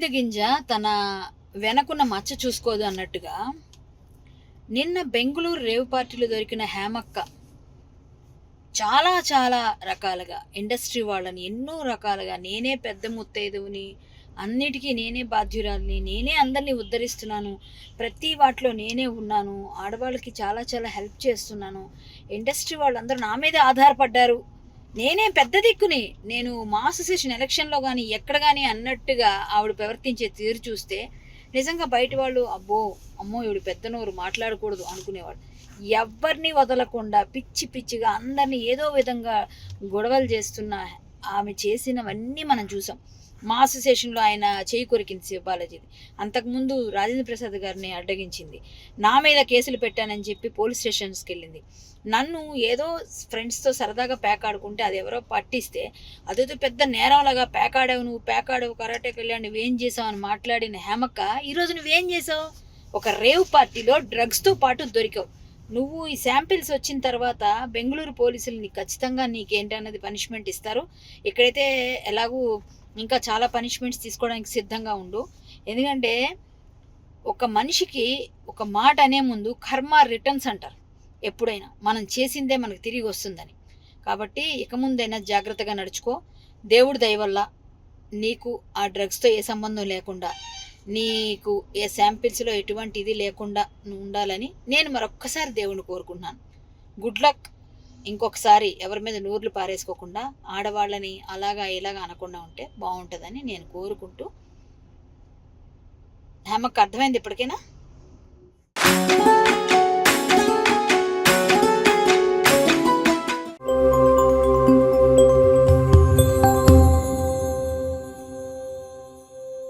అరికెల గింజ తన వెనకున్న మచ్చ చూసుకోదు అన్నట్టుగా నిన్న బెంగుళూరు రేవ్ పార్టీలో దొరికిన హేమక్క చాలా చాలా రకాలుగా ఇండస్ట్రీ వాళ్ళని ఎన్నో రకాలుగా నేనే పెద్ద ముత్తైదువుని, అన్నిటికీ నేనే బాధ్యురాలిని, నేనే అందరినీ ఉద్ధరిస్తున్నాను, ప్రతి వాటిలో నేనే ఉన్నాను, ఆడవాళ్ళకి చాలా చాలా హెల్ప్ చేస్తున్నాను, ఇండస్ట్రీ వాళ్ళందరూ నా మీద ఆధారపడ్డారు, నేనే పెద్ద దిక్కుని, నేను మా అసోసియేషన్ ఎలక్షన్లో కానీ ఎక్కడ కానీ అన్నట్టుగా ఆవిడ ప్రవర్తించే తీరు చూస్తే నిజంగా బయట వాళ్ళు అబ్బో అమ్మో ఈవిడ పెద్ద నోరు మాట్లాడకూడదు అనుకునేవాడు. ఎవరిని వదలకుండా పిచ్చి పిచ్చిగా అందరినీ ఏదో విధంగా గొడవలు చేస్తున్న ఆమె చేసినవన్నీ మనం చూసాం. మా అసోసియేషన్లో ఆయన చేయి కొరికింది శివబాలాజీది, అంతకుముందు రాజేంద్ర ప్రసాద్ గారిని అడ్డగించింది, నా మీద కేసులు పెట్టానని చెప్పి పోలీస్ స్టేషన్స్కి వెళ్ళింది, నన్ను ఏదో ఫ్రెండ్స్తో సరదాగా పేకాడుకుంటే అది ఎవరో పట్టిస్తే అదేదో పెద్ద నేరంలాగా పేకాడావు, నువ్వు పేకాడావు, కరాటేకి వెళ్ళావు, నువ్వేం చేసావు అని మాట్లాడిన హేమక్క ఈరోజు నువ్వేం చేసావు? ఒక రేవ్ పార్టీలో డ్రగ్స్తో పాటు దొరికావు. నువ్వు ఈ శాంపిల్స్ వచ్చిన తర్వాత బెంగళూరు పోలీసులు నీకు ఖచ్చితంగా నీకేంటన్నది పనిష్మెంట్ ఇస్తారు. ఇక్కడైతే ఎలాగూ ఇంకా చాలా పనిష్మెంట్స్ తీసుకోవడానికి సిద్ధంగా ఉండు. ఎందుకంటే ఒక మనిషికి ఒక మాట అనే ముందు కర్మ రిటర్న్స్ అంటారు. ఎప్పుడైనా మనం చేసిందే మనకు తిరిగి వస్తుందని. కాబట్టి ఇక ముందైనా జాగ్రత్తగా నడుచుకో. దేవుడి దయ వల్ల నీకు ఆ డ్రగ్స్తో ఏ సంబంధం లేకుండా, నీకు ఏ శాంపిల్స్లో ఎటువంటి ఇది లేకుండా నువ్వు ఉండాలని నేను మరొక్కసారి దేవుణ్ణి కోరుకుంటున్నాను. Good luck. ఇంకొకసారి ఎవరి మీద నూర్లు పారేసుకోకుండా ఆడవాళ్ళని అలాగా ఇలాగా అనకుండా ఉంటే బాగుంటుందని నేను కోరుకుంటూ, హేమకు అర్థమైంది ఇప్పటికైనా?